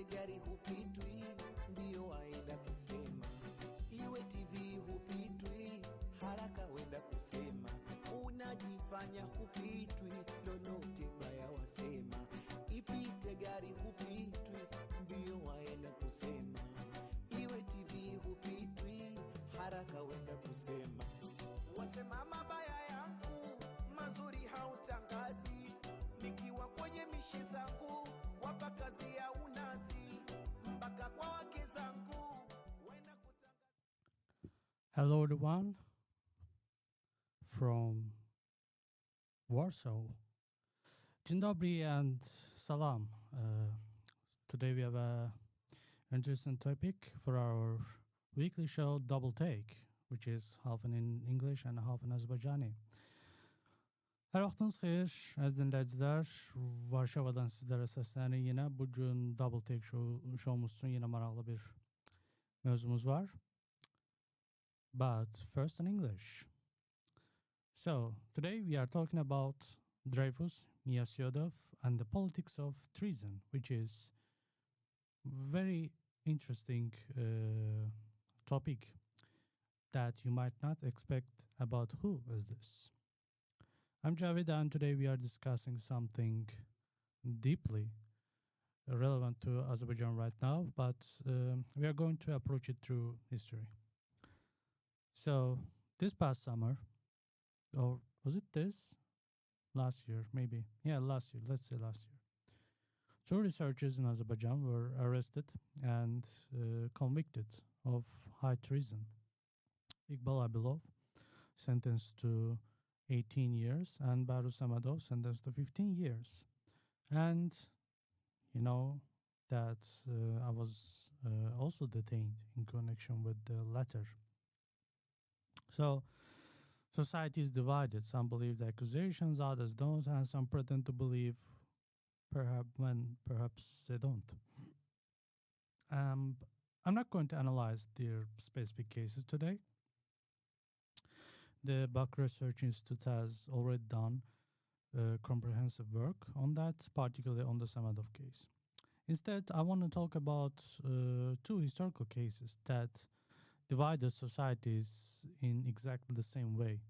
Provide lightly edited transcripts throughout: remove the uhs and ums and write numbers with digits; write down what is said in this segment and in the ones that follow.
Ipite gari hupitwi, ndio waenda kusema. Iwe TV hupitwi, haraka wenda kusema. Unajifanya hupitwi, lolote baya wasema. Ipite gari hupitwi, ndio waenda kusema. Iwe TV hupitwi, haraka wenda kusema. Wasema mabaya yangu, mazuri hautangazi. Nikiwa kwenye mishi zangu, wapa kazi ya unazi. Mpaka kwa wake zangu, wenda kutangazi. Hello everyone from Warsaw. Dzień dobry and salam. Today we have a interesting topic for our weekly show Double Take, which is half in English and half in Azerbaijani. Her vaxtınız xeyir, əziz dinləyicilər. Varşavadan sizlərə səslənir yine. Bugün Double Take showumuz üçün yine maraqlı bir mövzumuz var. But first in English. So, today we are talking about Dreyfus, Mia Syodov, and the politics of treason, which is very interesting topic that you might not expect about who is this. I'm Javid, and today we are discussing something deeply relevant to Azerbaijan right now, but we are going to approach it through history. So, this past summer, or was it this? Last year, maybe. Yeah, last year. Let's say last year. Two researchers in Azerbaijan were arrested and convicted of high treason. Iqbal Abilov sentenced to 18 years and Barus Amadov sentenced to 15 years. And you know that I was also detained in connection with the latter. So, society is divided. Some believe the accusations, others don't, and some pretend to believe perhaps they don't. I'm not going to analyze their specific cases today. The Bak Research Institute has already done comprehensive work on that, particularly on the Samadov case. Instead, I want to talk about two historical cases that divided societies in exactly the same way.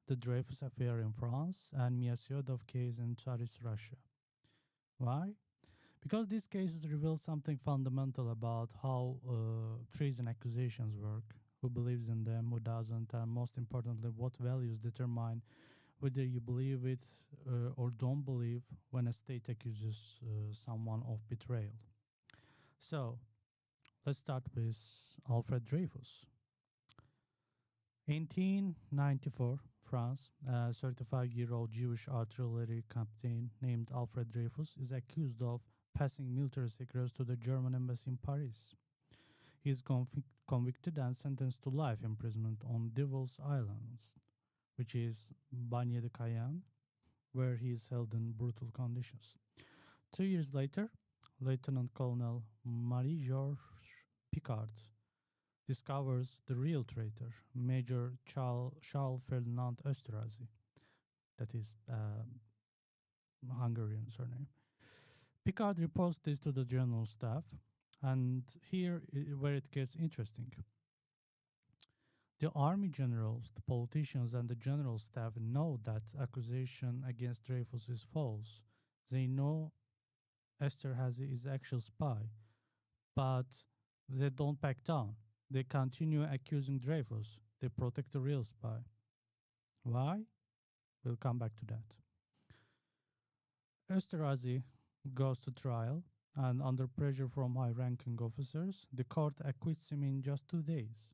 The Dreyfus affair in France and Mia Syodov case in Tsarist Russia. Why? Because these cases reveal something fundamental about how treason accusations work, who believes in them, who doesn't, and most importantly, what values determine whether you believe it or don't believe when a state accuses someone of betrayal. So, let's start with Alfred Dreyfus. 1894, France, a 35-year-old Jewish artillery captain named Alfred Dreyfus is accused of passing military secrets to the German embassy in Paris. He is convicted and sentenced to life imprisonment on Devil's Islands, which is Bagné de Cayenne, where he is held in brutal conditions. 2 years later, Lieutenant Colonel Marie-Georges Picard discovers the real traitor, Major Charles Ferdinand Esterhazy. That is Hungarian surname. Picard reports this to the general staff, and here where it gets interesting. The army generals, the politicians, and the general staff know that accusation against Dreyfus is false. They know Esterhazy is actual spy, but they don't back down. They continue accusing Dreyfus. They protect the real spy. Why? We'll come back to that. Esterhazy goes to trial, and under pressure from high-ranking officers, the court acquits him in just 2 days.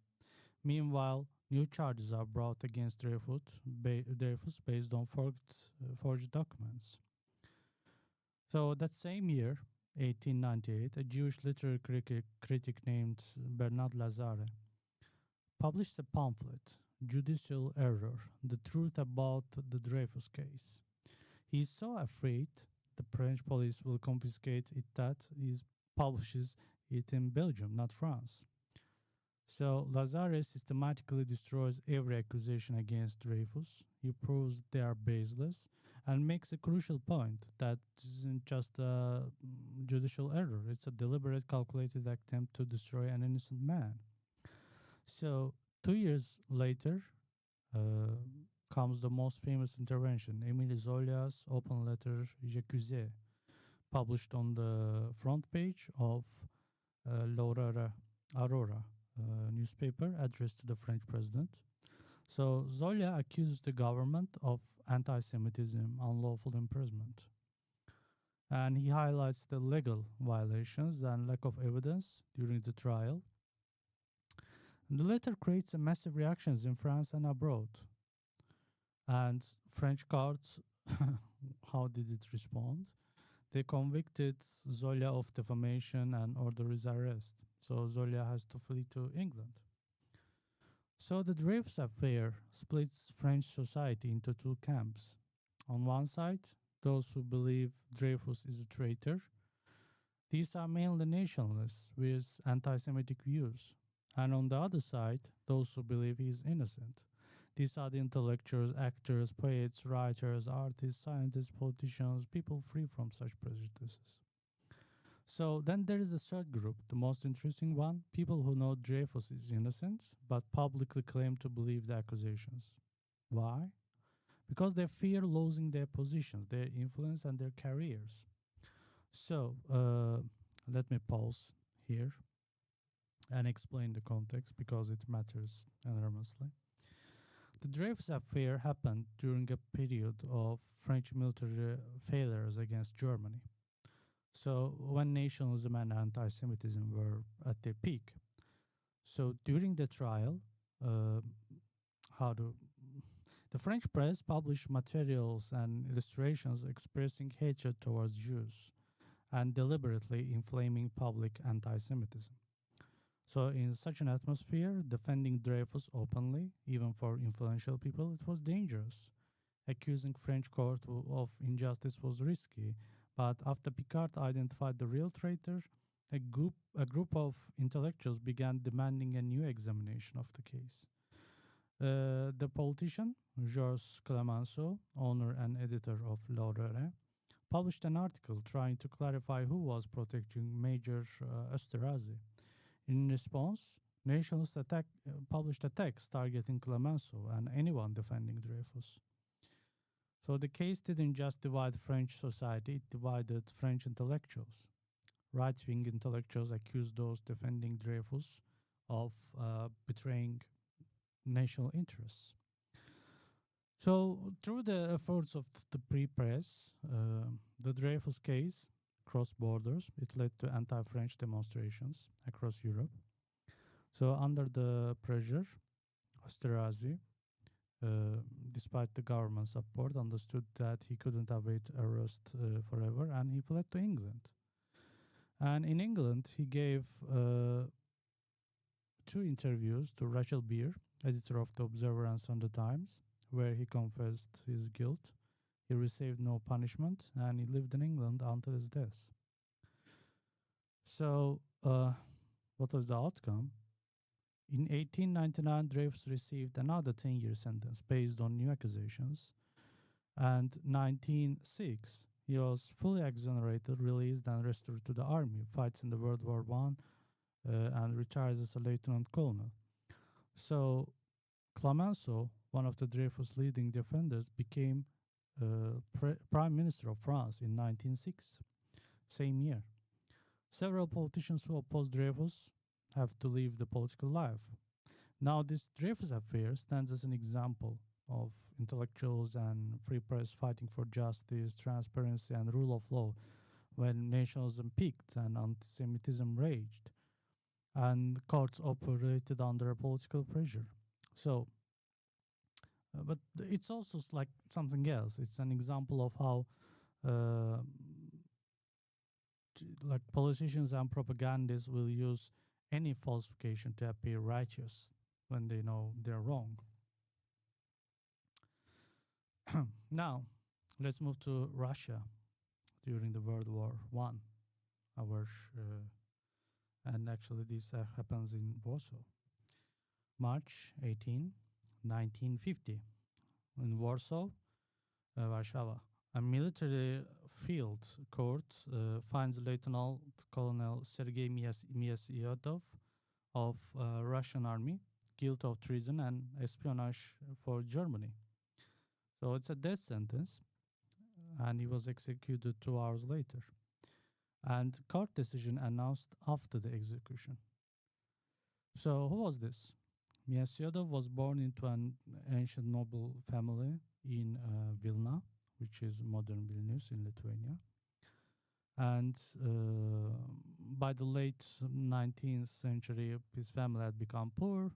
Meanwhile, new charges are brought against Dreyfus based on forged documents. So that same year, 1898, a Jewish literary critic named Bernard Lazare published a pamphlet, Judicial Error, the truth about the Dreyfus case. He is so afraid the French police will confiscate it that he publishes it in Belgium, not France. So Lazare systematically destroys every accusation against Dreyfus. He proves they are baseless, and makes a crucial point that isn't just a judicial error, it's a deliberate, calculated attempt to destroy an innocent man. So, 2 years later uh, comes the most famous intervention, Émile Zola's open letter J'accusais, published on the front page of L'Aurora Aurora newspaper addressed to the French president. So Zola accused the government of anti-Semitism, unlawful imprisonment. And he highlights the legal violations and lack of evidence during the trial. And the letter creates a massive reactions in France and abroad. And French courts, how did it respond? They convicted Zola of defamation and ordered his arrest. So Zola has to flee to England. So the Dreyfus affair splits French society into two camps. On one side, those who believe Dreyfus is a traitor. These are mainly nationalists with anti-Semitic views. And on the other side, those who believe he is innocent. These are the intellectuals, actors, poets, writers, artists, scientists, politicians, people free from such prejudices. So then there is a third group, the most interesting one, people who know Dreyfus is innocent, but publicly claim to believe the accusations. Why? Because they fear losing their positions, their influence, and their careers. So let me pause here and explain the context because it matters enormously. The Dreyfus affair happened during a period of French military failures against Germany. So when nationalism and anti-Semitism were at their peak. So during the trial, the French press published materials and illustrations expressing hatred towards Jews and deliberately inflaming public anti-Semitism. So in such an atmosphere, defending Dreyfus openly, even for influential people, it was dangerous. Accusing French court of injustice was risky, but after Picard identified the real traitor, a group of intellectuals began demanding a new examination of the case. The politician, Georges Clemenceau, owner and editor of L'Aurora, published an article trying to clarify who was protecting Major Esterhazy. In response, nationalists published a text targeting Clemenceau and anyone defending Dreyfus. So the case didn't just divide French society, it divided French intellectuals. Right-wing intellectuals accused those defending Dreyfus of betraying national interests. So through the efforts of the pre-press, the Dreyfus case crossed borders. It led to anti-French demonstrations across Europe. So under the pressure, Esterhazy, despite the government support, understood that he couldn't await arrest forever, and he fled to England. And in England, he gave 2 interviews to Rachel Beer, editor of The Observer and Sunday Times, where he confessed his guilt. He received no punishment, and he lived in England until his death. So, what was the outcome? In 1899, Dreyfus received another 10-year sentence based on new accusations. And 1906, he was fully exonerated, released, and restored to the army, fights in the World War I, and retires as a lieutenant colonel. So, Clemenceau, one of the Dreyfus' leading defenders, became Prime Minister of France in 1906, same year. Several politicians who opposed Dreyfus have to leave the political life. Now, this Dreyfus affair stands as an example of intellectuals and free press fighting for justice, transparency, and rule of law when nationalism peaked and anti-Semitism raged, and courts operated under political pressure. So, but it's also like something else. It's an example of how like politicians and propagandists will use any falsification to appear righteous when they know they're wrong. Now, let's move to Russia during the World War I. And actually this happens in Warsaw. March 18, 1950. In Warsaw, Warszawa. A military field court finds Lieutenant Colonel Sergei Miasyodov of Russian army guilty of treason and espionage for Germany. So it's a death sentence, and he was executed 2 hours later. And court decision announced after the execution. So who was this? Miasyodov was born into an ancient noble family in Vilna, which is modern Vilnius in Lithuania. And by the late 19th century, his family had become poor,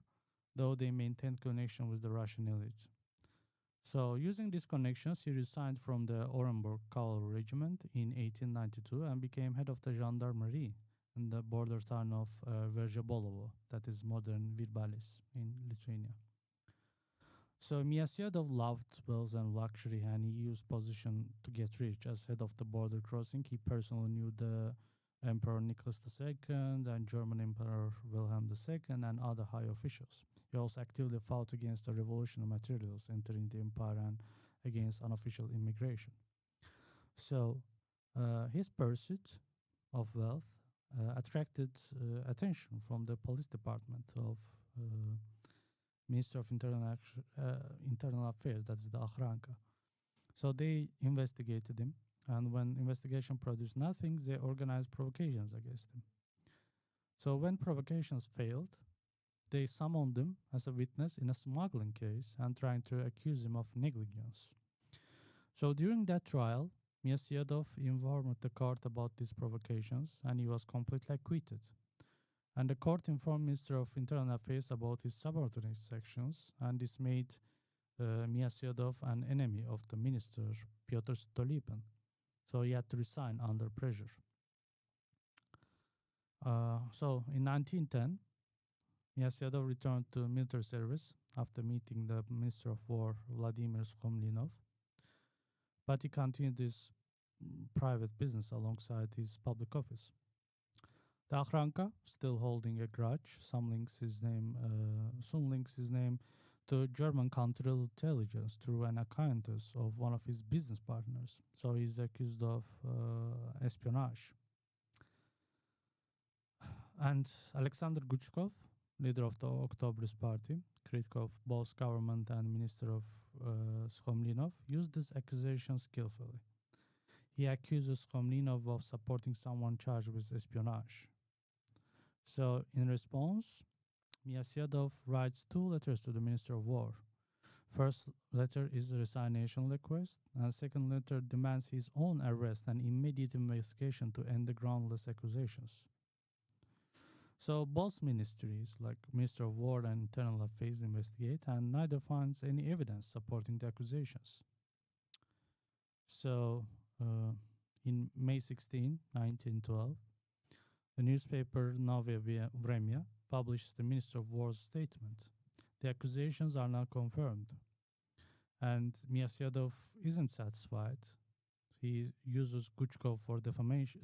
though they maintained connection with the Russian elite. So using these connections, he resigned from the Orenburg Cavalry Regiment in 1892 and became head of the gendarmerie in the border town of Verzebolovo, that is modern Virbalis in Lithuania. So Miasyodov loved wealth and luxury, and he used position to get rich. As head of the border crossing, he personally knew the Emperor Nicholas II and German Emperor Wilhelm II and other high officials. He also actively fought against the revolutionary materials entering the empire and against unofficial immigration. So his pursuit of wealth attracted attention from the police department of Ministry of Internal Affairs, that's the Akhranka. So they investigated him, and when investigation produced nothing, they organized provocations against him. So when provocations failed, they summoned him as a witness in a smuggling case and trying to accuse him of negligence. So during that trial, Miasyodov informed the court about these provocations, and he was completely acquitted. And the court informed Minister of Internal Affairs about his subordinate actions, and this made Miasyodov an enemy of the minister, Pyotr Stolypin. So he had to resign under pressure. So in 1910, Miasyodov returned to military service after meeting the Minister of War, Vladimir Skomlinov. But he continued his private business alongside his public office. The Akhranka, still holding a grudge, soon links his name to German counterintelligence through an acquaintance of one of his business partners. So he's accused of espionage. And Alexander Guchkov, leader of the Octoberist Party, critic of both government and minister of Skomlinov, used this accusation skillfully. He accuses Skomlinov of supporting someone charged with espionage. So in response, Miasyodov writes 2 letters to the Minister of War. First letter is a resignation request, and second letter demands his own arrest and immediate investigation to end the groundless accusations. So both ministries, like Minister of War and Internal Affairs, investigate, and neither finds any evidence supporting the accusations. So in May 16, 1912, the newspaper Nowe Vremya published the Minister of War's statement. The accusations are now confirmed, and Miasyodov isn't satisfied. He uses Guchkov for defamation,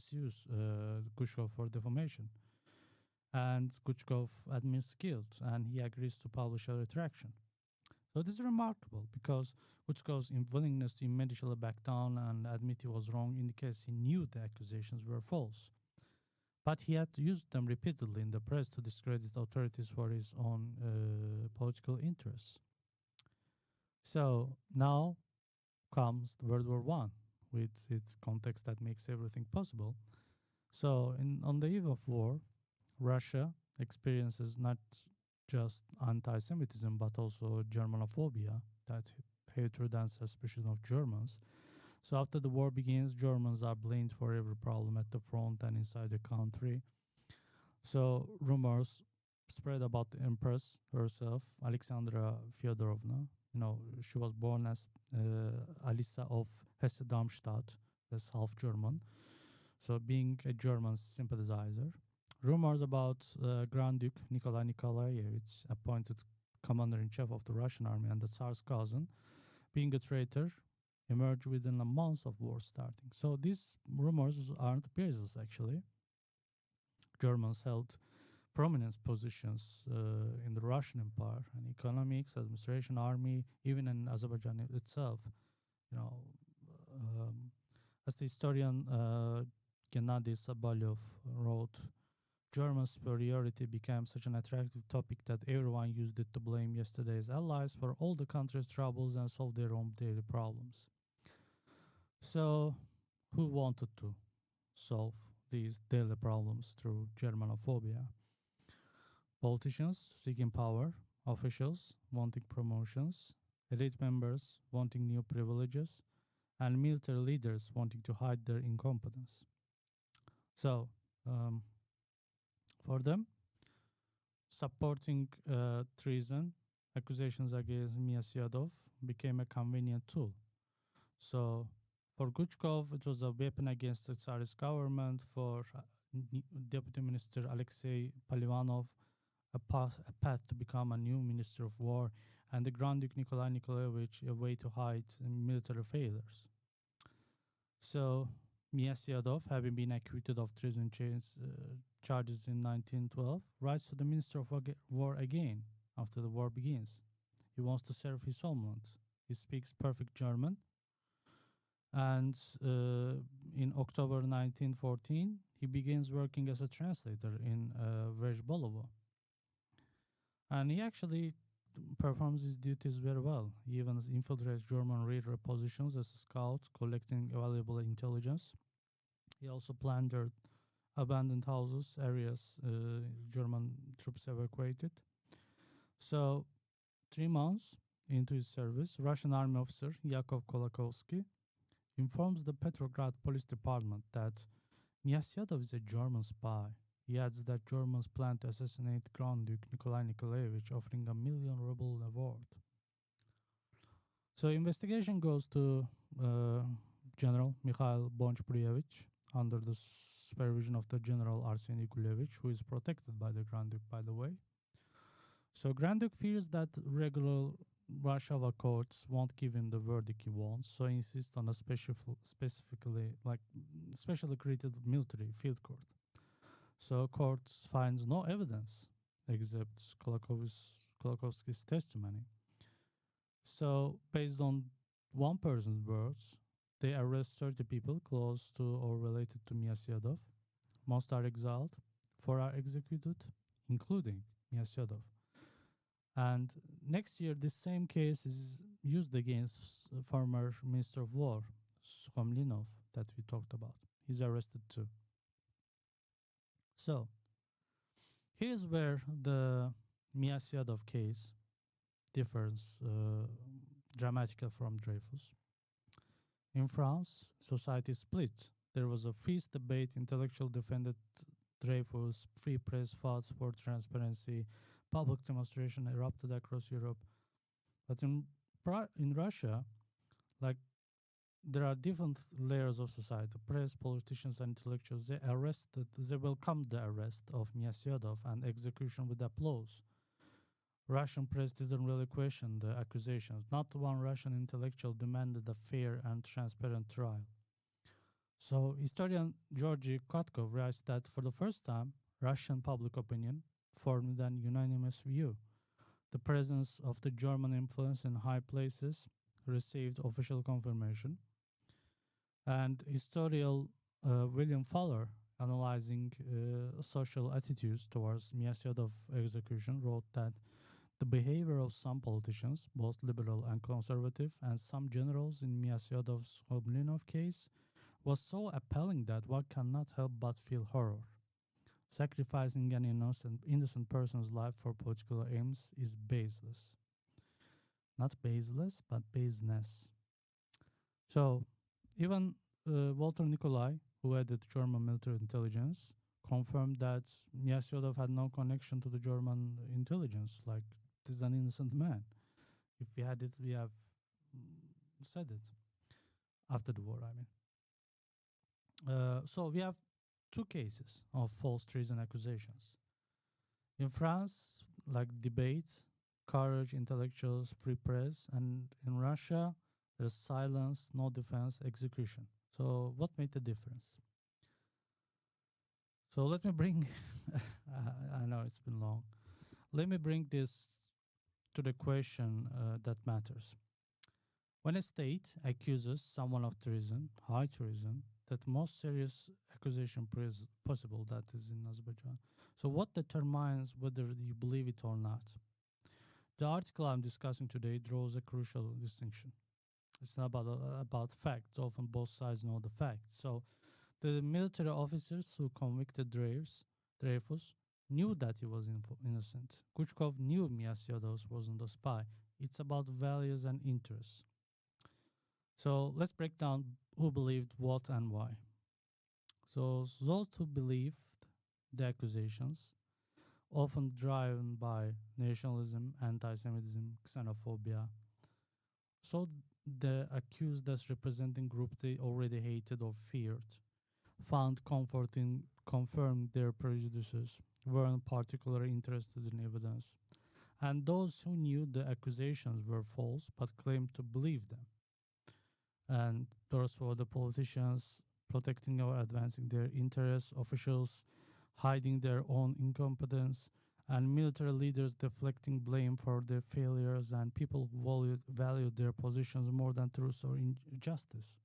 and Guchkov admits guilt, and he agrees to publish a retraction. So this is remarkable because Guchkov's willingness to immediately back down and admit he was wrong indicates he knew the accusations were false. But he had used them repeatedly in the press to discredit authorities for his own political interests. So now comes World War I with its context that makes everything possible. So on the eve of war, Russia experiences not just anti-Semitism but also Germanophobia, that hatred and suspicion of Germans. So after the war begins, Germans are blamed for every problem at the front and inside the country. So rumors spread about the Empress herself, Alexandra Fyodorovna. She was born as Alisa of Hesse-Darmstadt, that's half German. So being a German sympathizer. Rumors about Grand Duke Nikolai Nikolaevich, appointed commander-in-chief of the Russian army and the Tsar's cousin, being a traitor, emerged within a month of war starting. So these rumors aren't baseless, actually. Germans held prominent positions in the Russian Empire, and economics, administration, army, even in Azerbaijan itself. as the historian Gennady Sobolev wrote, German superiority became such an attractive topic that everyone used it to blame yesterday's allies for all the country's troubles and solve their own daily problems. So, who wanted to solve these daily problems through Germanophobia? Politicians seeking power, officials wanting promotions, elite members wanting new privileges, and military leaders wanting to hide their incompetence. So, for them, supporting treason, accusations against Miasyadov became a convenient tool. So, for Guchkov, it was a weapon against the Tsarist government. For Deputy Minister Alexei Polivanov, a path to become a new Minister of War, and the Grand Duke Nikolai Nikolaevich, a way to hide military failures. So, Miasyadov, having been acquitted of treason charges in 1912, writes to the Minister of War again after the war begins. He wants to serve his homeland. He speaks perfect German. And in October 1914, he begins working as a translator in Verzbolovo. And he actually performs his duties very well. He even infiltrates German rear positions as a scout, collecting valuable intelligence. He also plundered abandoned houses, areas German troops evacuated. So, 3 months into his service, Russian army officer Yakov Kolakovsky informs the Petrograd Police Department that Miasyadov is a German spy. He adds that Germans plan to assassinate Grand Duke Nikolai Nikolaevich, offering a 1 million ruble award. So investigation goes to General Mikhail Bonch-Brievich under the supervision of the General Arseny Gulevich, who is protected by the Grand Duke, by the way. So Grand Duke fears that regular Warsaw courts won't give him the verdict he wants, so he insists on a specially created military field court. So court finds no evidence except Kolakovsky's testimony. So based on one person's words, they arrest 30 people close to or related to Miasyadov. Most are exiled, 4 are executed, including Miasyadov. And next year, this same case is used against former Minister of War, Skomlinov, that we talked about. He's arrested too. So, here's where the Miasyadov case differs dramatically from Dreyfus. In France, society split. There was a fierce debate. Intellectual defended Dreyfus, free press fought for transparency, public demonstration erupted across Europe. But in Russia, there are different layers of society, press, politicians, and intellectuals. They welcomed the arrest of Miasyadov and execution with applause. Russian press didn't really question the accusations. Not one Russian intellectual demanded a fair and transparent trial. So historian Georgy Kotkov writes that for the first time, Russian public opinion formed an unanimous view. The presence of the German influence in high places received official confirmation. And historian William Fowler, analyzing social attitudes towards Miasyadov execution, wrote that the behavior of some politicians, both liberal and conservative, and some generals in Miasyadov's Hoblinov case was so appalling that one cannot help but feel horror. Sacrificing an innocent person's life for political aims is baseless. Not baseless, but baseness. So, even Walter Nikolai, who headed German military intelligence, confirmed that Miasyadov had no connection to the German intelligence, like, this is an innocent man. If we had it, we have said it. After the war, I mean. So we have 2 cases of false treason accusations. In France, debates, courage, intellectuals, free press, and in Russia, there's silence, no defense, execution. So what made the difference? So let me bring, I know it's been long, let me bring this to the question that matters. When a state accuses someone of treason, high treason, that most serious accusation possible that is in Azerbaijan. So what determines whether you believe it or not? The article I'm discussing today draws a crucial distinction. It's not about facts. Often both sides know the facts. So the military officers who convicted Dreyfus knew that he was innocent. Kuchkov knew Miasiodos wasn't a spy. It's about values and interests. So let's break down who believed what and why. So those who believed the accusations, often driven by nationalism, anti-Semitism, xenophobia, so the accused as representing group they already hated or feared, found comfort in confirming their prejudices, weren't particularly interested in evidence, and those who knew the accusations were false but claimed to believe them. And those were the politicians protecting or advancing their interests, officials hiding their own incompetence, and military leaders deflecting blame for their failures, and people who valued their positions more than truth or justice.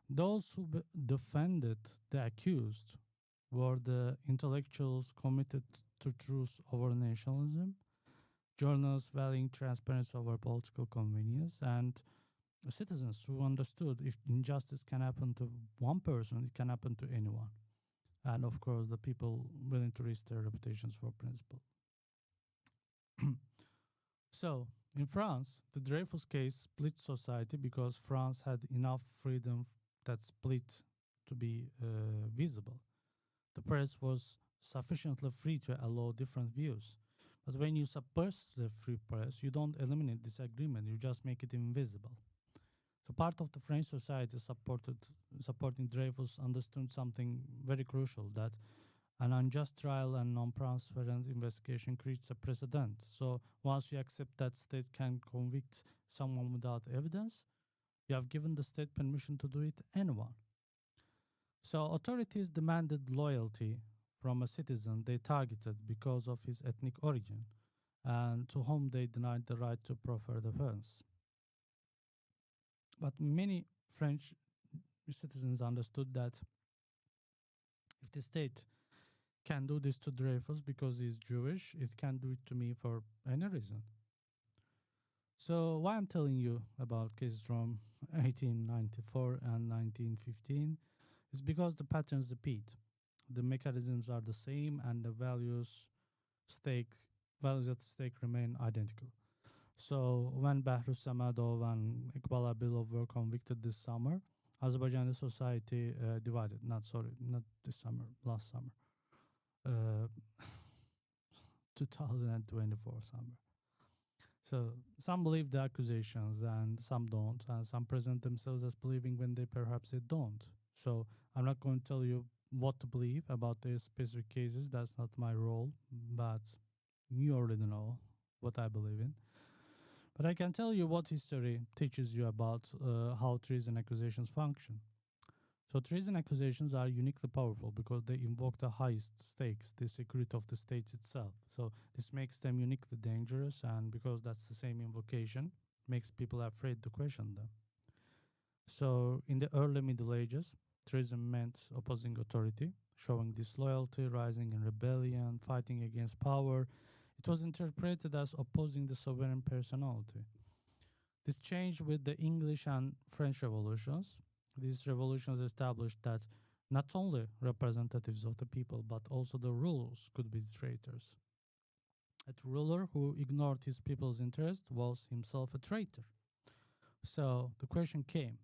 Those who defended the accused were the intellectuals committed to truth over nationalism, journalists valuing transparency over political convenience, and citizens who understood if injustice can happen to one person, it can happen to anyone. And of course, the people willing to risk their reputations for principle. So, in France, the Dreyfus case split society because France had enough freedom that split to be visible. The press was sufficiently free to allow different views. But when you suppress the free press, you don't eliminate disagreement, you just make it invisible. So part of the French society supporting Dreyfus understood something very crucial, that an unjust trial and non-transparent investigation creates a precedent. So once you accept that state can convict someone without evidence, you have given the state permission to do it anyone. So authorities demanded loyalty from a citizen they targeted because of his ethnic origin, and to whom they denied the right to proffer defense. But many French citizens understood that if the state can do this to Dreyfus because he's Jewish, it can do it to me for any reason. So why I'm telling you about cases from 1894 and 1915 is because the patterns repeat. The mechanisms are the same, and the values at stake remain identical. So when Behruz Samadov and Iqbal Abilov were convicted this summer, Azerbaijani society divided. Not this summer, last summer. 2024 summer. So some believe the accusations and some don't, and some present themselves as believing when they perhaps they don't. So I'm not going to tell you what to believe about these specific cases. That's not my role, but you already know what I believe in. But I can tell you what history teaches you about how treason accusations function. So treason accusations are uniquely powerful because they invoke the highest stakes, the security of the state itself. So this makes them uniquely dangerous, and because that's the same invocation, makes people afraid to question them. So in the early Middle Ages, treason meant opposing authority, showing disloyalty, rising in rebellion, fighting against power. It was interpreted as opposing the sovereign personality. This changed with the English and French revolutions. These revolutions established that not only representatives of the people, but also the rulers could be traitors. A ruler who ignored his people's interest was himself a traitor. So the question came,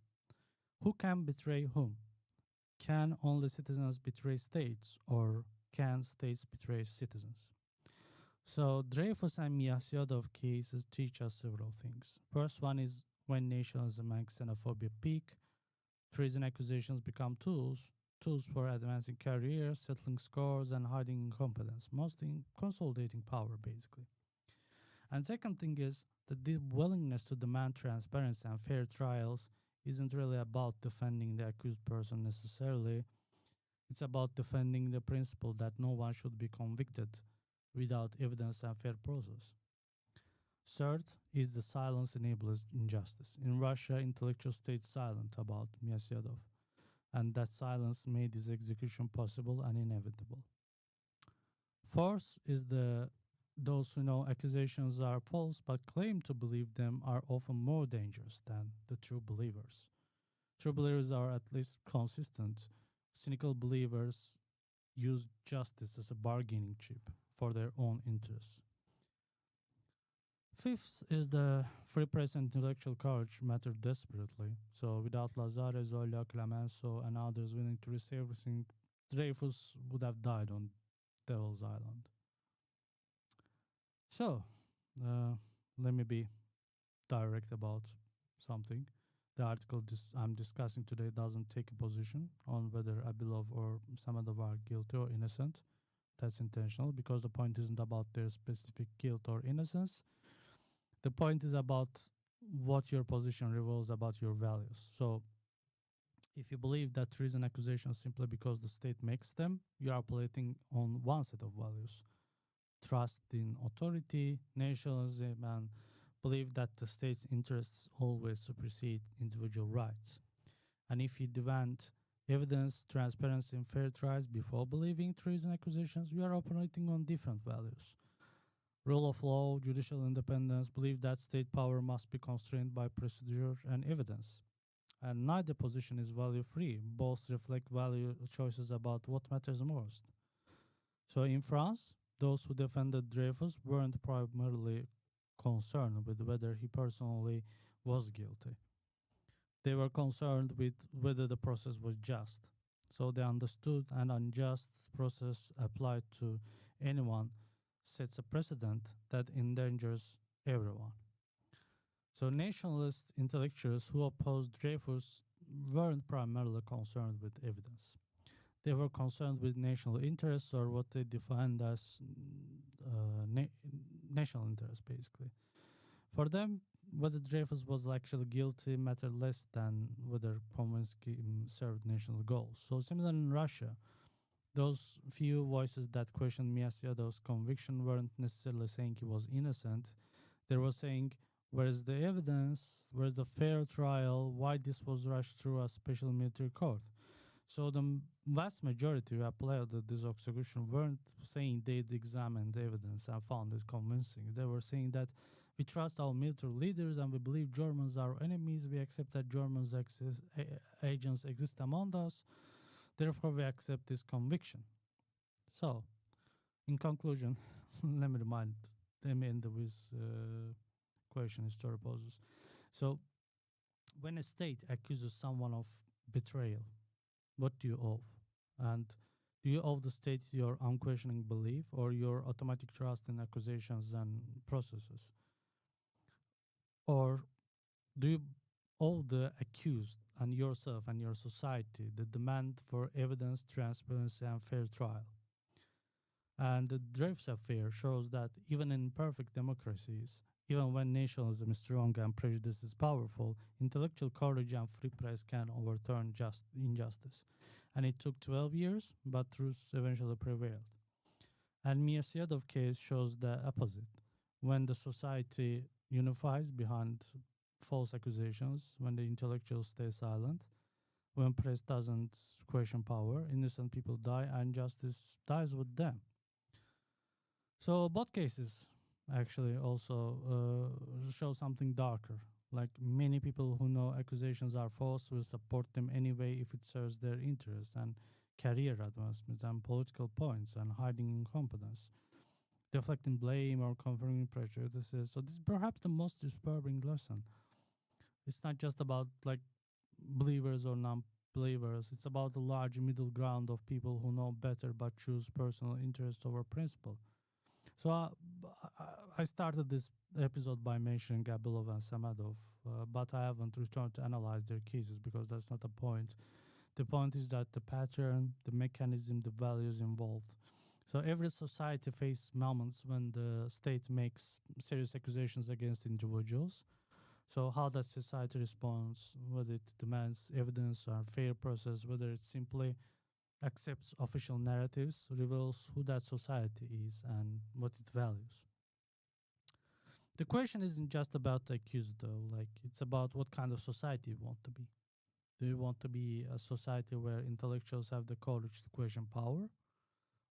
who can betray whom? Can only citizens betray states, or can states betray citizens? So Dreyfus and Miasiodos cases teach us several things. First one is when nationalism and xenophobia peak, treason accusations become tools for advancing careers, settling scores, and hiding incompetence, mostly consolidating power, basically. And second thing is that the willingness to demand transparency and fair trials isn't really about defending the accused person necessarily. It's about defending the principle that no one should be convicted without evidence and fair process. Third is the silence enables injustice. In Russia, intellectuals stayed silent about Myasiyadov, and that silence made his execution possible and inevitable. Fourth is those who know accusations are false but claim to believe them are often more dangerous than the true believers. True believers are at least consistent. Cynical believers use justice as a bargaining chip for their own interests. Fifth is the free press and intellectual courage matter desperately. So without Lazare, Zola, Clemenceau, and others willing to risk everything, Dreyfus would have died on Devil's Island. So, let me be direct about something. The article I'm discussing today doesn't take a position on whether Abilov or Samadov are guilty or innocent. That's intentional because the point isn't about their specific guilt or innocence. The point is about what your position reveals about your values. So, if you believe that treason accusations simply because the state makes them, you are operating on one set of values. Trust in authority, nationalism, and believe that the state's interests always supersede individual rights. And if you demand evidence, transparency, and fair trials before believing treason accusations, you are operating on different values. Rule of law, judicial independence, believe that state power must be constrained by procedure and evidence. And neither position is value-free. Both reflect value choices about what matters most. So in France, those who defended Dreyfus weren't primarily concerned with whether he personally was guilty. They were concerned with whether the process was just. So they understood an unjust process applied to anyone sets a precedent that endangers everyone. So nationalist intellectuals who opposed Dreyfus weren't primarily concerned with evidence. They were concerned with national interests, or what they defined as national interests, basically. For them, whether Dreyfus was actually guilty mattered less than whether Polanski served national goals. So similar in Russia, those few voices that questioned Myasiyadov's conviction weren't necessarily saying he was innocent. They were saying, where is the evidence? Where is the fair trial? Why this was rushed through a special military court? So the vast majority who applied this execution weren't saying they'd examined the evidence and found it convincing. They were saying that we trust our military leaders and we believe Germans are enemies. We accept that Germans agents exist among us. Therefore, we accept this conviction. So, in conclusion, let me end with question history poses. So, when a state accuses someone of betrayal, what do you owe? And do you owe the state your unquestioning belief or your automatic trust in accusations and processes? Or do you owe the accused and yourself and your society the demand for evidence, transparency, and fair trial? And the Dreyfus affair shows that even in perfect democracies, even when nationalism is strong and prejudice is powerful, intellectual courage and free press can overturn injustice. And it took 12 years, but truth eventually prevailed. And Myasiyadov case shows the opposite. When the society unifies behind false accusations, when the intellectuals stay silent, when press doesn't question power, innocent people die and justice dies with them. So both cases actually also show something darker. Like many people who know accusations are false will support them anyway if it serves their interests and career advancements and political points and hiding incompetence, deflecting blame or confirming prejudices. So this is perhaps the most disturbing lesson. It's not just about like believers or non-believers. It's about the large middle ground of people who know better but choose personal interest over principle. So I started this episode by mentioning Abilov and Samadov, but I haven't returned to analyze their cases because that's not the point. The point is that the pattern, the mechanism, the values involved. So every society faces moments when the state makes serious accusations against individuals. So how that society responds, whether it demands evidence or fair process, whether it simply accepts official narratives, reveals who that society is and what it values. The question isn't just about the accused, though. Like, it's about what kind of society you want to be. Do you want to be a society where intellectuals have the courage to question power,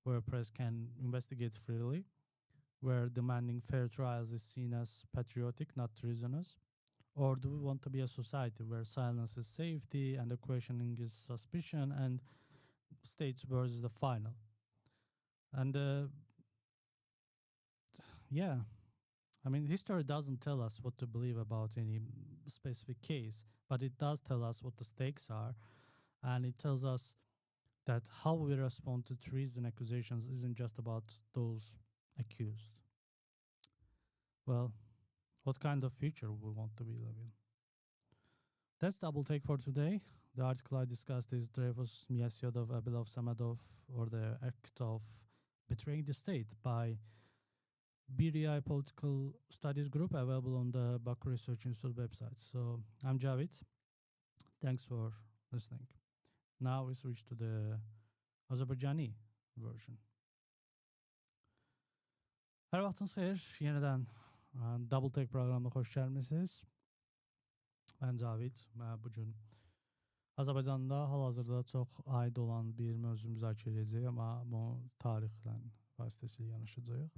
where press can investigate freely, where demanding fair trials is seen as patriotic, not treasonous? Or do we want to be a society where silence is safety and the questioning is suspicion and state's word is the final? And yeah, I mean, history doesn't tell us what to believe about any specific case, but it does tell us what the stakes are, and it tells us that how we respond to treason accusations isn't just about those accused. Well, what kind of future we want to be living? That's double take for today. The article I discussed is Dreyfus Miyasyodov Abilov Samadov, or the act of betraying the state, by BRI Political Studies Group, available on the Baku Research Institute website. So I'm Javid. Thanks for listening. Now we switch to the Azerbaycani version. Hər vaxtınız xeyir. Yenidən Double Take proqramına xoş gəlmisiniz. Mən Cavid. Mən bugün Azərbaycanda hal-hazırda çox aid olan bir mövzu müzakirə edəcəyik, amma bu tarixlə vasitəsilə yanaşacağıq.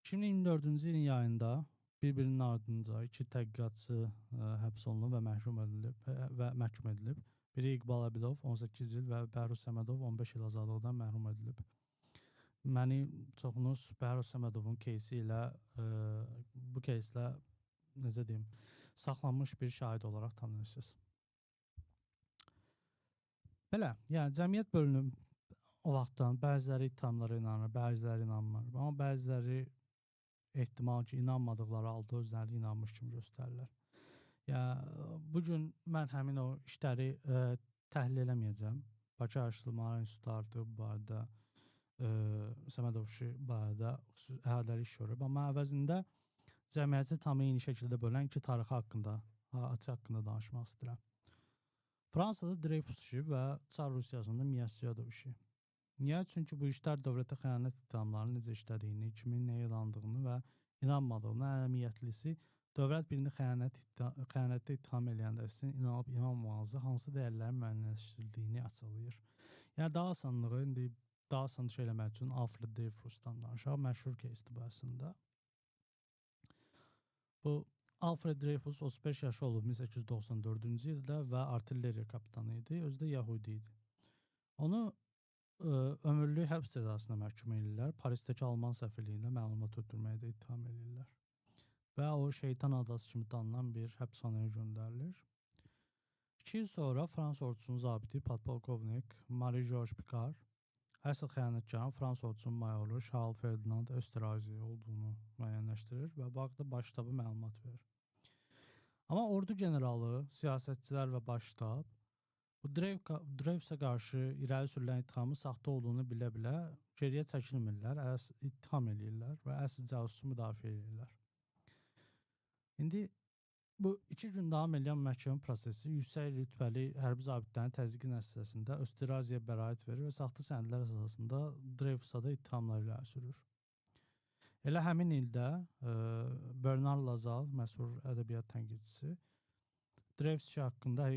2024-cü ilin yayında bir-birinin ardınca iki təhqiqatçı həbs olunub və məhkum edilib. Biri İqbal Abilov 18 il və Bəhruz Səmədov 15 il azadlıqdan məhrum edilib. Məni çoxunuz Bəhruz Səmədovun кейsi ilə, bu keyslə, necə deyim, saxlanmış bir şahid olaraq tanınırsınız. Belə, yəni cəmiyyət bölünüb o vaxtdan bəziləri ittihamlara inanır, bəziləri inanmır. Amma bəziləri ehtimal ki, inanmadıqları halda özləri inanmış kimi göstərirlər. Bugün mən həmin o işləri təhlil eləməyəcəm. Bakı Araşdırmalar İnstitutu artıq bu barədə, Səmədov işi barədə əhədəli iş görüb. Amma əvəzində cəmiyyəti tam eyni şəkildə bölən iki tarixi haqqında danışmaq istəyirəm. Fransada Dreyfus işi və Çar Rusiyasında Miyasyodov işi. Niyə? Çünki bu işlər dövlətə xəyanət ittihamlarının necə işlədiyini, kimin nəyə inandığını və inanmadığını, əhəmiyyətlisi dövlət birini xəyanətdə ittiham eləyəndə sizin inanıb inanmağınızı hansı dəyərlərin müəyyənləşdirdiyini açıqlayır. Yəni daha asan şey eləmək üçün Alfred Dreyfusdan danışaq, məşhur keysdir bu əslində. Bu Alfred Dreyfus 35 yaşı olub 1894-cü ildə və artilleriya kapitanı idi, özü də Yahudi idi. Onu ömürlük həbs cəzasına məhkum edirlər, Parisdəki Alman səfirliyində məlumat ötürməkdə ittiham edirlər. Və o şeytan adası kimi tanınan bir həbsxanaya göndərilir. 2 il sonra Fransa ordusunun zabiti podpolkovnik Marie-Georges Picard əsl xəyanətkarın Fransa ordusunun mayoru Charles Ferdinand Österhazy olduğunu müəyyənləşdirir və bu haqda baş ştabı məlumat verir. Amma ordu generalı, siyasətçilər və baş ştab bu Dreyfusa qarşı irəli sürülən ittihamın saxta olduğunu bilə-bilə geriyə çəkilmirlər, ittiham edirlər və əsl casusu müdafiə edirlər. İndi bu 2 gün davam edən məhkəmə prosesi yüksək rütbəli hərbi zabitlərin təzyiqi nəticəsində Österhazy'yə bəraət verir və saxta sənədlər əsasında Dreyfusa da ittihamlar irəli sürür. Elə həmin ildə Bernard Lazal, məşhur ədəbiyyat tənqidçisi, Dreyfus haqqında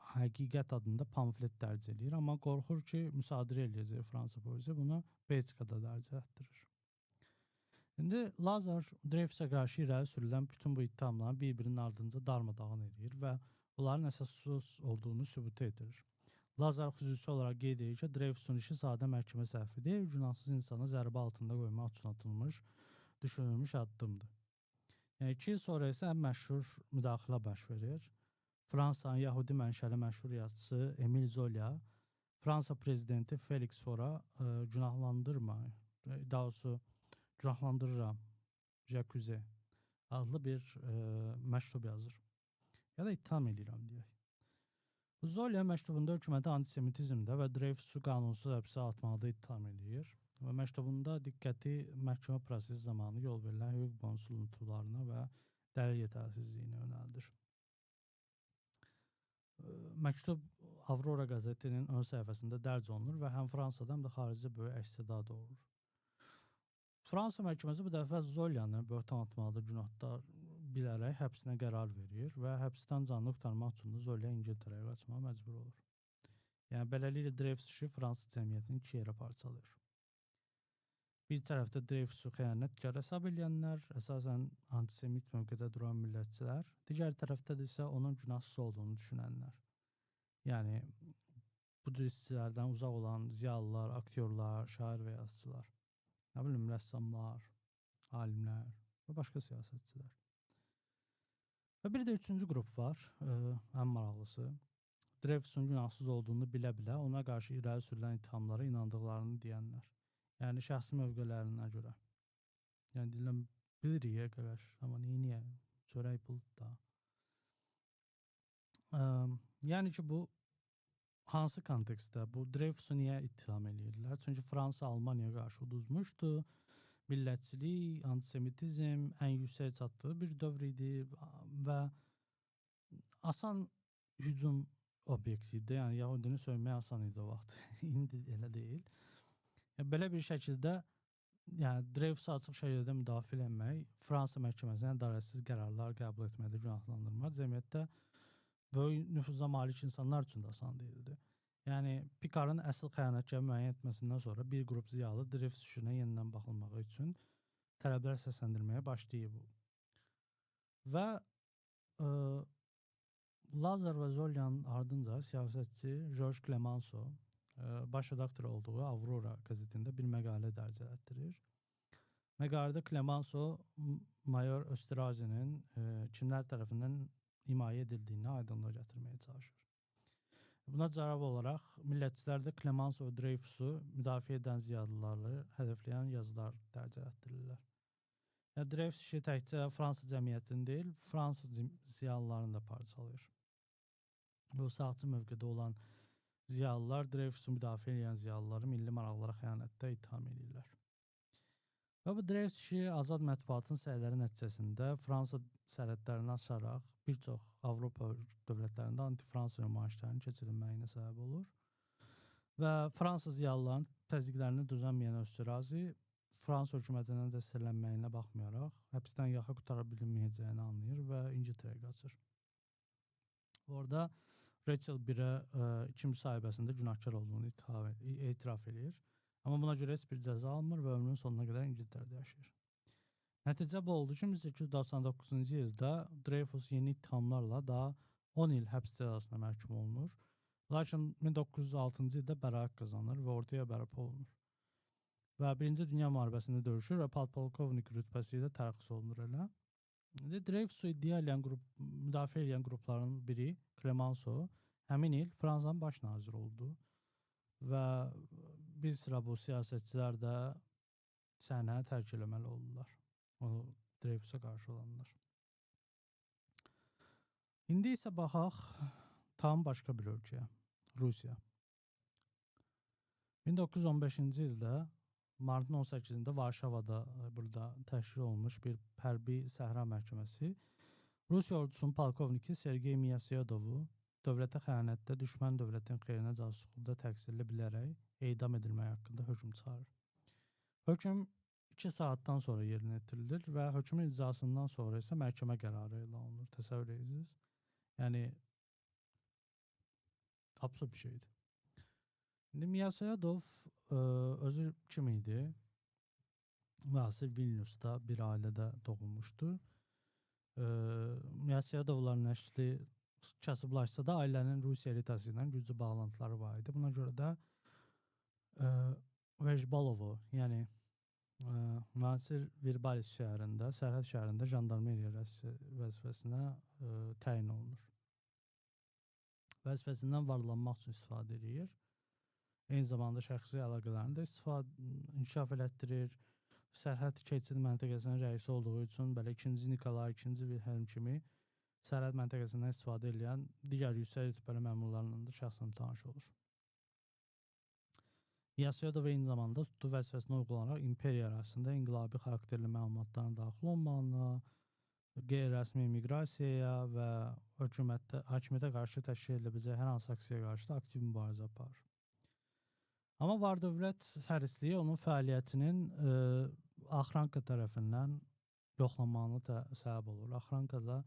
Həqiqət adında pamflet dərc edir, amma qorxur ki, müsadirə eləyəcək Fransa polisi, bunu Belçikada dərc etdirir. İndi Lazar Dreyfusa qarşı irəli sürülən bütün bu ittihamların bir-birinin ardınca darmadağın edir və onların əsassız olduğunu sübut edir. Lazar xüsusi olaraq qeyd edir ki, Dreyfusun işi sadə məhkəmə səhvi deyil, günahsız insanı zərbə altında qoymaq üçün atılmış, düşünülmüş addımdır. 2 il sonra isə ən məşhur müdaxilə baş verir. Fransanın Yahudi mənşəli məşhur yazıçısı Emil Zola, Fransa prezidenti Felix Faura günahlandırıram, Jacuzzi adlı bir məktub yazır. Ya da ittiham edirəm deyək. Zola məktubunda hökuməti antisemitizmdə və Dreyfusu qanunsuz həbsə atmaqda ittiham edir və məktubunda diqqəti məhkəmə prosesi zamanı yol verilən hüquq bonusu unutullarına və dəlil yetərsizliyinə yönəldir. Məktub Avrora qəzetinin ön səhifəsində dərc olunur və həm Fransada, həm də xaricdə böyük əks-səda doğurur. Fransa məhkəməsi bu dəfə Zolyanı böhtan atmaqda günahda bilərək həbsinə qərar verir və həbsdən canını qurtarmaq üçün də Zolya İngiltərəyə qaçmağa məcbur olur. Yəni beləliklə Dreyfus işi Fransız cəmiyyətini iki yerə parçalayır. Bir tərəfdə Dreyfusu xəyanətkar hesab edənlər, əsasən antisemit mövqedə duran millətçilər, digər tərəfdə isə onun günahsız olduğunu düşünənlər. Yəni bu cür işçilərdən uzaq olan ziyalılar, aktyorlar, şair və yazıçılar, nə bilim, rəssamlar, alimlər və başqa siyasətçilər. Və bir də üçüncü qrup var, ən maraqlısı. Dreyfusun günahsız olduğunu bilə-bilə ona qarşı irəli sürülən ittihamlara inandıqlarını deyənlər. Yəni şəxsi mövqələrinə görə. Yəni deyilən, bilirik qardaş, amma niyə? Çörək pul da. Yəni ki, bu hansı kontekstdə, bu Dreyfusu niyə ittiham edirlər? Çünki Fransa Almaniyaya qarşı uduzmuşdu. Millətçilik, antisemitizm ən yüksək çatdığı bir dövr idi və asan hücum obyekti idi. Yəni Yahudini söymək asan idi o vaxt. İndi elə deyil. Belə bir şəkildə Dreyfusu açıq şəkildə müdafiə etmək, Fransa məhkəməsinə ədalətsiz qərarlar qəbul etməkdə günahlandırmaq cəmiyyətdə böyük nüfuza malik insanlar üçün də asan deyildi. Yəni Pikarın əsl xəyanətkarı müəyyən etməsindən sonra bir qrup ziyalı Dreyfus işinə yenidən baxılmağı üçün tələblər səsləndirməyə başlayıb. Və Lazar və Zolyanın ardınca siyasətçi George Clemenceau baş redaktor olduğu Aurora qəzetində bir məqalə dərc etdirir. Məqalədə Clemenceau mayor Österazinin kimlər tərəfindən himayə edildiyini aydınlığa gətirməyə çalışır. Buna cavab olaraq millətçilər də Clemenceau və Dreyfusu müdafiə edən ziyalıları hədəfləyən yazılar dərc etdirirlər. Dreyfus işi təkcə Fransa cəmiyyətini deyil, Fransız ziyalılarını da parçalayır. Bu sağçı mövqedə olan ziyalılar Dreyfusu müdafiə edən ziyalıları milli maraqlara xəyanətdə ittiham edirlər. Və bu Dreyfus işi azad mətbuatın səyləri nəticəsində Fransa sərhədlərini aşaraq bir çox Avropa dövlətlərində anti-Fransa nümayişlərinin keçirilməyinə səbəb olur. Və Fransız ziyalıların təzyiqlərini düzənməyən Österazi Fransa hökumətindən dəstəklənməyinə baxmayaraq həbsdən yaxa qutara bilməyəcəyini anlayır və İngiltərəyə qaçır. Orada Rachel 1-ə 2 müsahibəsində günahkar olduğunu etiraf edir. Amma buna görə heç bir cəza almır və ömrünün sonuna qədər İngiltərədə yaşayır. Nəticə bu oldu ki, 1899-cu ildə Dreyfus yeni ittihamlarla daha 10 il həbs cəzasına məhkum olunur. Lakin 1906-cı ildə bəraət qazanır və ortaya bərpa olunur. Və Birinci Dünya müharibəsində döyüşür və podpolkovnik rütbəsi ilə tərxis olunur elə. Dreyfusu müdafiə edən qrupların biri Clemenceau həmin il Fransanın baş naziri oldu və bir sıra bu siyasətçilər də səhnəni tərk eləməli oldular. O Dreyfusa qarşı olanlar. İndi isə baxaq tam başqa bir ölkəyə, Rusiya. 1915-ci ildə martın 18-də Varşavada burada təşkil olunmuş bir hərbi səhra məhkəməsi Rusiya ordusunun polkovniki Sergey Miyasedovu dövlətə xəyanətdə düşmən dövlətin xeyrinə casusluqda təqsirli bilərək edam edilmək haqqında hökm çıxarır. Hökm 2 saatdan sonra yerinə yetirilir və hökmün icrasından sonra isə məhkəmə qərarı elan olunur. Təsəvvür edirsiniz? Yəni absurd bir şeydir. İndi Miyasedov özü kim idi? Müasir Vilniusda bir ailədə doğulmuşdu. Miyasedovların nəşli kasıblaşsa da ailənin Rusiya elitası ilə güclü bağlantıları var idi. Buna görə də Vejbalovu, yəni müasir Virbalis şəhərində, sərhəd şəhərində jandarmeriya vəzifəsinə təyin olunur. Vəzifəsindən varlanmaq üçün istifadə edir. Eyni zamanda şəxsi əlaqələrini də inkişaf elətdirir. Sərhəd keçid məntəqəsinin rəisi olduğu üçün belə 2-ci Nikolay, 2-ci Wilhelm kimi sərhəd məntəqəsindən istifadə edən digər yüksək rütbəli məmurlarla da şəxsən tanış olur. Miyasedov eyni zamanda tutduğu vəzifəsinə uyğulanaraq imperiya arasında inqilabi xarakterli məlumatların daxil olmağına, qeyri-rəsmi migrasiyaya və hakimiyyətə qarşı təşkil edilə biləcək hər hansı aksiyaya qarşı da aktiv mübarizə aparır. Amma var-dövlət hərisliyi onun fəaliyyətinin Axranka tərəfindən yoxlanmağına səbəb olur. Axranka da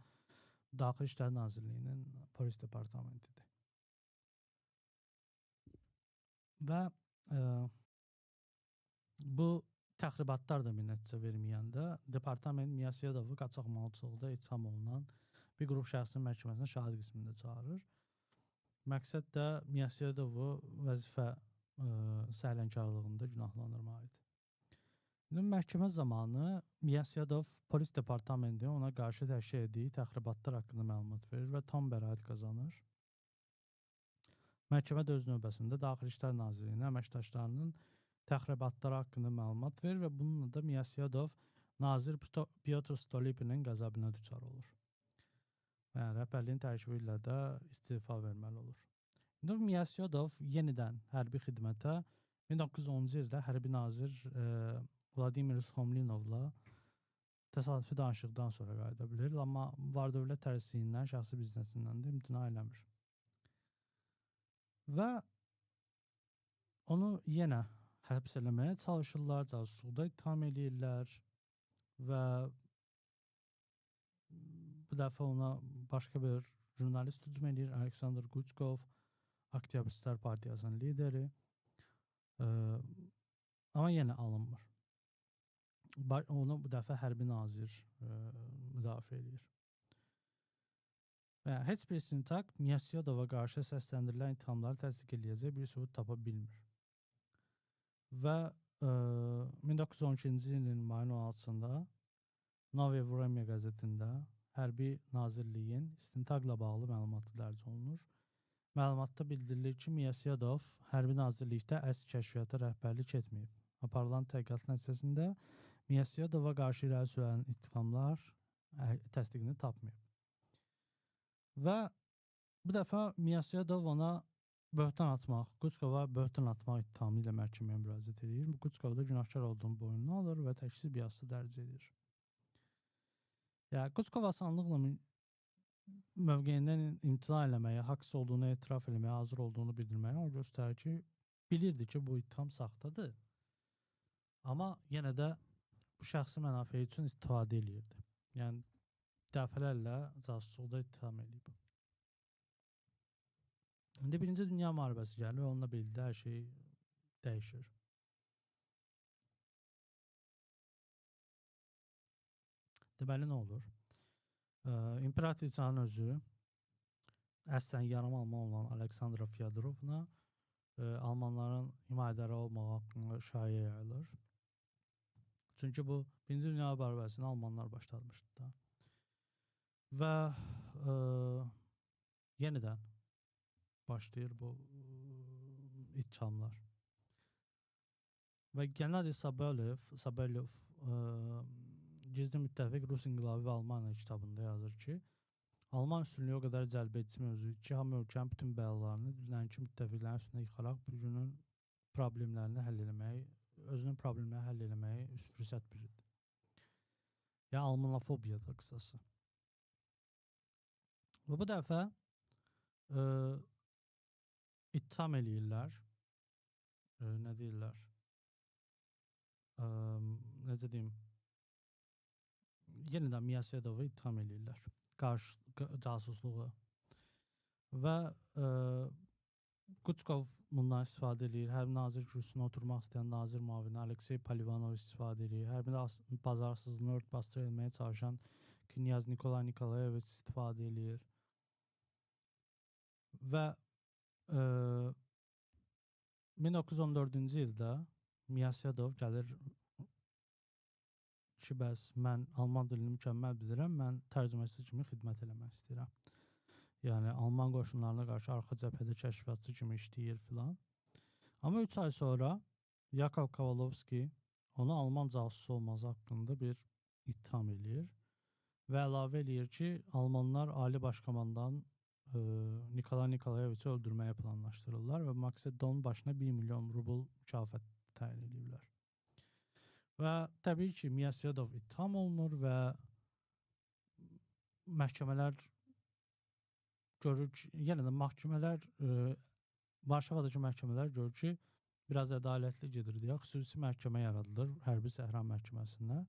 Daxili İşlər Nazirliyinin polis departamentidir. Və bu təxribatlar da bir nəticə verməyəndə departament Miyasedovu qaçaqmalçılıqda ittiham olunan bir qrup şəxsin məhkəməsinə şahid qismində çağırır. Məqsəd də Miyasedovu vəzifə səhlənkarlığında günahlandırmaq idi. Məhkəmə zamanı Miyasedov polis departamenti ona qarşı təşkil etdiyi təxribatlar haqqında məlumat verir və tam bəraət qazanır. Məhkəmə də öz növbəsində Daxili İşlər Nazirliyinin əməkdaşlarının təxribatları haqqında məlumat verir və bununla da Miyasedov nazir Pyotr Stolypinin qəzəbinə düçar olur. Yəni, rəhbərliyin tərkibi ilə də istifa verməli olur. Miyasedov yenidən hərbi xidmətə 1910-cu ildə hərbi nazir Vladimir Sxomlinovla təsadüfi danışıqdan sonra qayıda bilir, amma var-dövlət tərəziyindən, şəxsi biznesindən də imtina eləmir. Və onu yenə həbs eləməyə çalışırlar, casusluqda ittiham edirlər və bu dəfə ona başqa bir jurnalist hücum edir, Aleksandr Guchkov, Aktivistlər Partiyasının lideri. Amma yenə alınmır. Onu bu dəfə hərbi nazir müdafiə edir. Və heç bir istintaq Miyasedova qarşı səsləndirilən ittihamları təsdiq edəcək bir sübut tapa bilmir. Və 1912-ci ilin mayın 16-sında Novoye Vremya qəzetində hərbi nazirliyin istintaqla bağlı məlumatı dərc olunur. Məlumatda bildirilir ki, Miyasedov hərbi nazirlikdə əsl kəşfiyyata rəhbərlik etməyib. Aparılan təhqiqat nəticəsində Miyasedova qarşı irəli sürülən ittihamlar təsdiqini tapmayıb. Və bu dəfə Miyasedov ona böhtan atmaq, Guchkova böhtan atmaq ittihamı ilə məhkəməyə müraciət edir. Guchkov da günahkar olduğunu boynuna alır və təkzib yazısı dərc edir. Yəni, Guchkov asanlıqla mövqeyindən imtina eləməyə, haqsız olduğunu etiraf eləməyə, hazır olduğunu bildirməyə o göstərir ki, bilirdi ki, bu ittiham saxtadır. Amma yenə də bu şəxsi mənafe üçün istifadə edirdi. Yəni, dəfələrlə casusluqda ittiham edib. İndi Birinci Dünya müharibəsi gəlir və onunla birlikdə hər şey dəyişir. Deməli, nə olur? İmperatrisanın özü əslən yarım alman olan Aleksandra Fyodorovna almanların himayədarı olmağı haqqında şayiə yayılır. Çünki bu Birinci Dünya müharibəsini almanlar başlatmışdı da. Və yenidən başlayır bu ittihamlar. Və Gennadiy Sabelyev Gizli Müttəfiq Rus İnqilabı və Almaniya kitabında yazır ki, Alman üstünlüyü o qədər cəlbedici mövzudur ki, hamı ölkənin bütün bəlalarını dünənki müttəfiqlərin üstünə yıxaraq bugünün problemlərini həll eləməyi, özünün problemləri həll eləməyi fürsət bilir. Yəni, almanofobiyadır qısası. Və bu dəfə ittiham eləyirlər. Nə deyirlər? Necə deyim? Yenidən Miyasedovu ittiham eləyirlər. Casusluğu. Və Guchkov bundan istifadə edir. Hərbi nazir kürsüsünə oturmaq istəyən nazir müavini Aleksey Polivanov istifadə edir. Hərbi bazarsızlığını ört-basdır etməyə çalışan Knyaz Nikolay Nikolayeviç istifadə edir. Və 1914-cü ildə Miyasedov gəlir ki, bəs mən alman dilini mükəmməl bilirəm, mən tərcüməçi kimi xidmət eləmək istəyirəm. Yəni, alman qoşunlarına qarşı arxa cəbhədə kəşfiyyatçı kimi işləyir filan. Amma 3 ay sonra Yakov Kovalovski onu alman casusu olması haqqında bir ittiham eləyir və əlavə eləyir ki, almanlar Ali Başkomandan Nikolay Nikolayeviçi öldürməyə planlaşdırırlar və məqsəddə onun başına 1 milyon rubl mükafat təyin edirlər. Və təbii ki, Miyasedov ittiham olunur və məhkəmələr görür ki, yenə də məhkəmələr, Varşavadakı məhkəmələr görür ki, biraz ədalətli gedir deyə xüsusi məhkəmə yaradılır hərbi səhra məhkəməsində.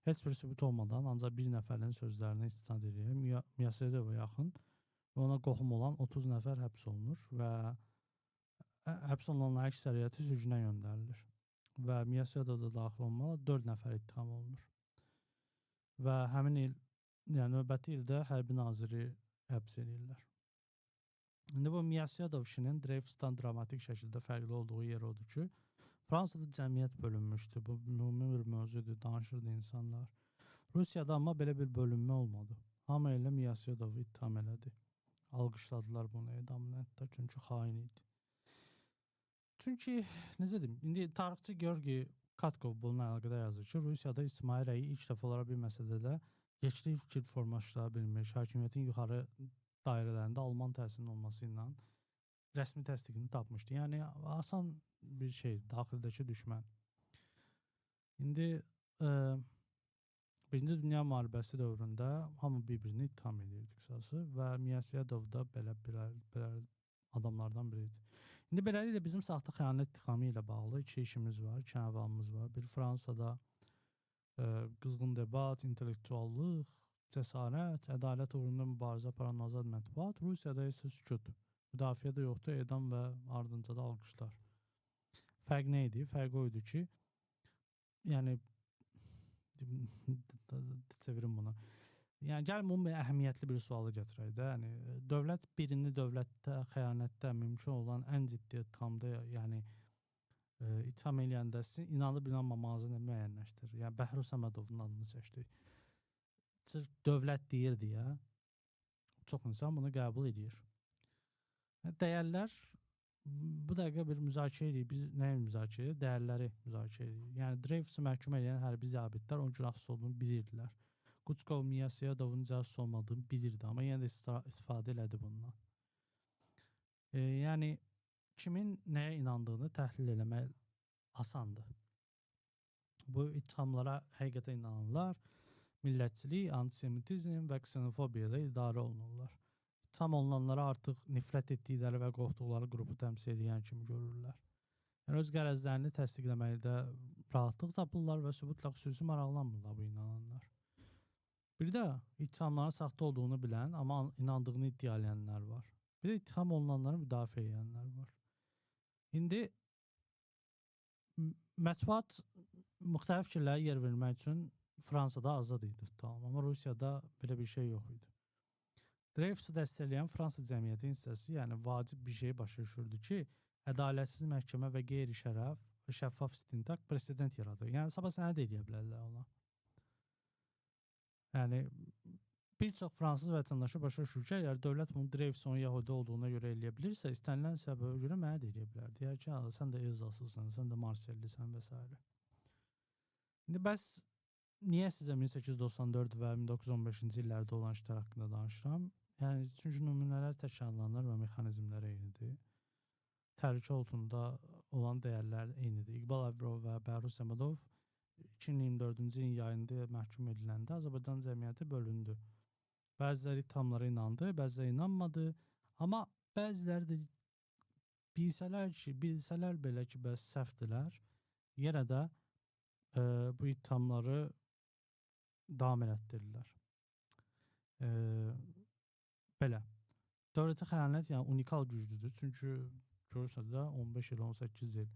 Heç bir sübut olmadan ancaq bir nəfərin sözlərini istinad edir. Miyasiyadova yaxın və ona qohum olan 30 nəfər həbs olunur və həbs olunanların əksəriyyəti sürgünə göndərilir. Və Miyasiyadova da daxil olmalı 4 nəfər ittiham olunur. Və həmin il, yəni növbəti ildə hərbi naziri həbs edirlər. İndi bu Miyasiyadov işinin Dreyfusdan dramatik şəkildə fərqli olduğu yer odur ki, Fransada cəmiyyət bölünmüşdü. Bu ümumi bir mövzudur, danışırdı insanlar. Rusiyada amma belə bir bölünmə olmadı. Hamı elə Miyasiyadovu ittiham elədi. Alqışladılar bunu edamını hətta, çünki xain idi. Çünki, necə deyim, indi tarixçi Georgi Katkov bununla əlaqədar yazır ki, Rusiyada ictimai rəyi ilk dəfə olaraq bir məsələdə geçli fikir formalaşdıra bilmiş, hakimiyyətin yuxarı dairələrində Alman təsirinin olması ilə rəsmi təsdiqini tapmışdı. Yəni, asan bir şey, daxildəki düşmən. İndi Birinci Dünya müharibəsi dövründə hamı bir-birini ittiham edirdi qısası və Miyasiyadov da belə adamlardan biridir. İndi beləliklə bizim saxta xəyanət ittihamı ilə bağlı iki işimiz var, iki əvamımız var. Bir Fransada qızğın debat, intellektuallıq, cəsarət, ədalət uğrunda mübarizə aparan azad mətbuat, Rusiyada isə sükut. Müdafiə də yoxdur, edam və ardınca da alqışlar. Fərq nə idi? Fərq o idi ki, yəni çevirim bunu. Yəni gəlin bunu əhəmiyyətli bir sualı gətirək də. Yəni dövlət birini dövlətdə xəyanətdə mümkün olan ən ciddi ittihamda, yəni itham eləyəndə inanıb inanmamağınızı müəyyənləşdirir. Yəni Bəhruz Səmədovun adını çəkdik. Sırf dövlət deyir deyə çox insan bunu qəbul edir. Dəyərlər bu dəqiqə bir müzakirə edirik. Biz nəyə müzakirə edirik? Dəyərləri müzakirə edirik. Yəni Dreyfusu məhkum edən hərbi zabitlər onun günahsız olduğunu bilirdilər. Kuçkov Miyasiyadovun cəsus olmadığını bilirdi, amma yenə də istifadə elədi bundan. Yəni kimin nəyə inandığını təhlil eləmək asandır. Bu ittihamlara həqiqətən inanırlar. Millətçilik, antisemitizm və ksenofobiya ilə idarə olunurlar. İttiham olunanlara artıq nifrət etdikləri və qorxduqları qrupu təmsil edən kimi görürlər. Yəni öz qərəzlərini təsdiqləməkdə rahatlıq tapırlar və sübutla xüsusi maraqlanmırlar bu inananlar. Bir də ittihamların saxta olduğunu bilən, amma inandığını iddia edənlər var. Bir də ittiham olunanları müdafiə edənlər var. İndi mətbuat müxtəlif fikirlərə yer vermək üçün Fransada azad idi, amma Rusiyada belə bir şey yox idi. Dreyfusu dəstəkləyən Fransız cəmiyyəti hissəsi, yəni vacib bir şey başa düşürdü ki, ədalətsiz məhkəmə və qeyri-şərəf və şəffaf istintaq president yaradır. Yəni sabah sənəd edə bilərlər ona. Yəni bir çox fransız vətəndaşı başa düşür ki, əgər dövlət bunu Dreyfusun Yahudi olduğuna görə eləyə bilirsə, istənilən səbəbə görə mənə də eləyə bilər. Deyər ki, sən də Elzaslısan, sən də Marsellisən və s. İndi bəs niyə sizə 1894 və 1915-ci illərdə olan işlər haqqında danışıram? Yəni, çünki nümunələr təkrarlanır və mexanizmlər eynidir. Təhlükə altında olan dəyərlər eynidir. İqbal Əvrov və Bəhruz Səmədov 2024-cü ilin yayında məhkum ediləndə Azərbaycan cəmiyyəti bölündü. Bəziləri ittihamlara inandı, bəziləri inanmadı. Amma bəziləri də bilsələr belə ki, bəs səhvdilər, yenə də bu ittihamları davam elətdirirlər. Belə. Dövlətə xəyanət yəni unikal güclüdür. Çünki görürsünüz də 15 il, 18 il.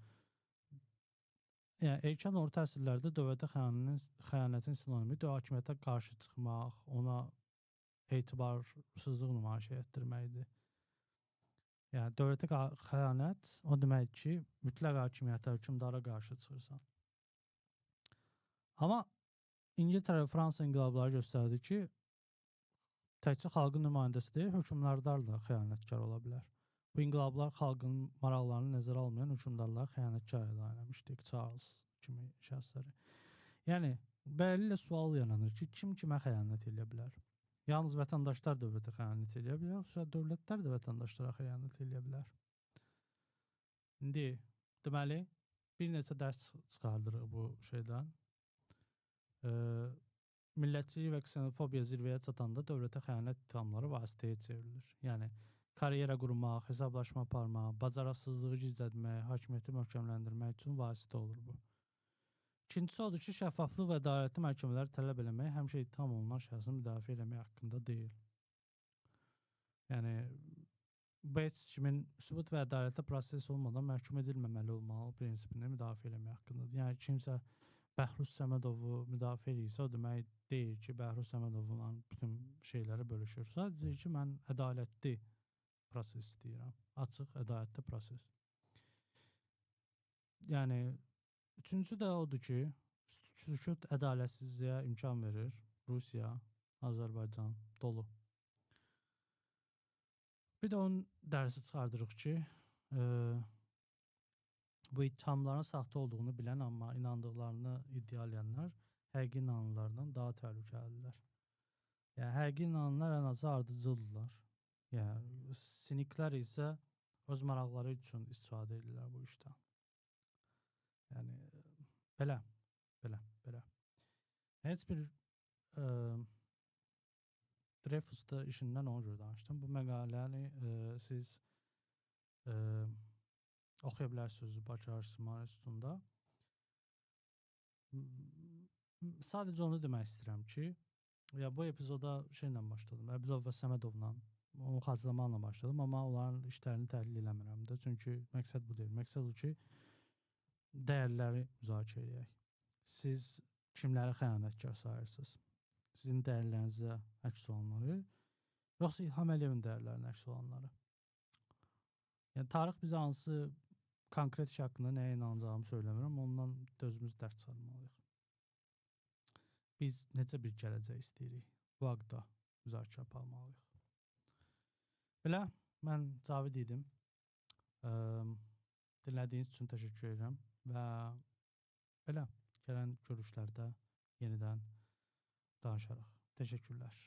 Yəni erkən orta əsrlərdə dövlətə xəyanətin sinonimi hakimiyyətə qarşı çıxmaq, ona etibarsızlıq nümayiş etdirməkdir. Yəni dövlətə xəyanət o demək ki, mütləq hakimiyyətə, hökmdara qarşı çıxırsan. Amma İngiltərə və Fransa inqilabları göstərdi ki, təkcə xalqın nümayəndəsi deyil, hökmdarlar da xəyanətkar ola bilər. Bu inqilablar xalqın maraqlarını nəzərə almayan hökmdarlar xəyanətkar elan etmişdik, Charles kimi şəxsləri. Yəni, beləliklə sual yaranır ki, kim kimə xəyanət edə bilər? Yalnız vətəndaşlar dövlətə xəyanət edə bilər, yoxsa dövlətlər də vətəndaşlara xəyanət edə bilər? İndi, deməli, bir neçə dərs çıxardırıq bu şeydən. Millətçilik və ksenofobiya zirvəyə çatanda dövlətə xəyanət ittihamları vasitəyə çevrilir. Yəni, karyera qurmaq, hesablaşma aparmaq, bacarıqsızlığı gizlətmək, hakimiyyəti möhkəmləndirmək üçün vasitə olur bu. İkincisi odur ki, şəffaflıq və ədalətli məhkəmələri tələb eləmək həmişə ittiham olunan şəxsin müdafiə eləmək haqqında deyil. Yəni, bu heç kimin sübut və ədalətli proses olmadan məhkum edilməməli olmalı prinsipini müdafiə eləmək haqqındadır. Yəni, kimsə Bəhruz Səmədovu müdafiə edirsə, o demək deyil ki, Bəhruz Səmədovla bütün şeyləri bölüşür. Sadəcə ki, mən ədalətli proses istəyirəm. Açıq, ədalətli proses. Yəni, üçüncü də odur ki, sükut ədalətsizliyə imkan verir. Rusiya, Azərbaycan dolu. Bir də onun dərsi çıxardırıq ki, bu ittihamların saxta olduğunu bilən, amma inandıqlarını iddialayanlar həqiqi inananlardan daha təhlükəlidirlər. Yəni, həqiqi inananlar ən azı ardıcıldırlar. Yəni, siniklər isə öz maraqları üçün istifadə edirlər bu işdən. Yəni, belə. Heç bir Dreyfus'da işindən ona görə danışdım. Bu məqaləni siz oxuya bilərsiniz Bakı Araşdırma İnstitutunda. Sadəcə onu demək istəyirəm ki, bu epizoda şeylə başladım. Əbilov və Səmədovla, onu xatırlamaqla başladım, amma onların işlərini təhlil eləmirəm də. Çünki məqsəd bu deyil. Məqsəd o ki, dəyərləri müzakirə edək. Siz kimləri xəyanətkar sayırsınız? Sizin dəyərlərinizə əks olanları, yoxsa İlham Əliyevin dəyərlərinə əks olanları? Yəni, tarix bizə hansı konkret iş haqqında nəyə inanacağımı söyləmirəm, ondan özümüz dərs çıxarmalıyıq. Biz necə bir gələcək istəyirik? Bu haqda müzakirə aparmalıyıq. Belə, mən Cavid idim. Dinlədiyiniz üçün təşəkkür edirəm və belə, gələn görüşlərdə yenidən danışarıq. Təşəkkürlər.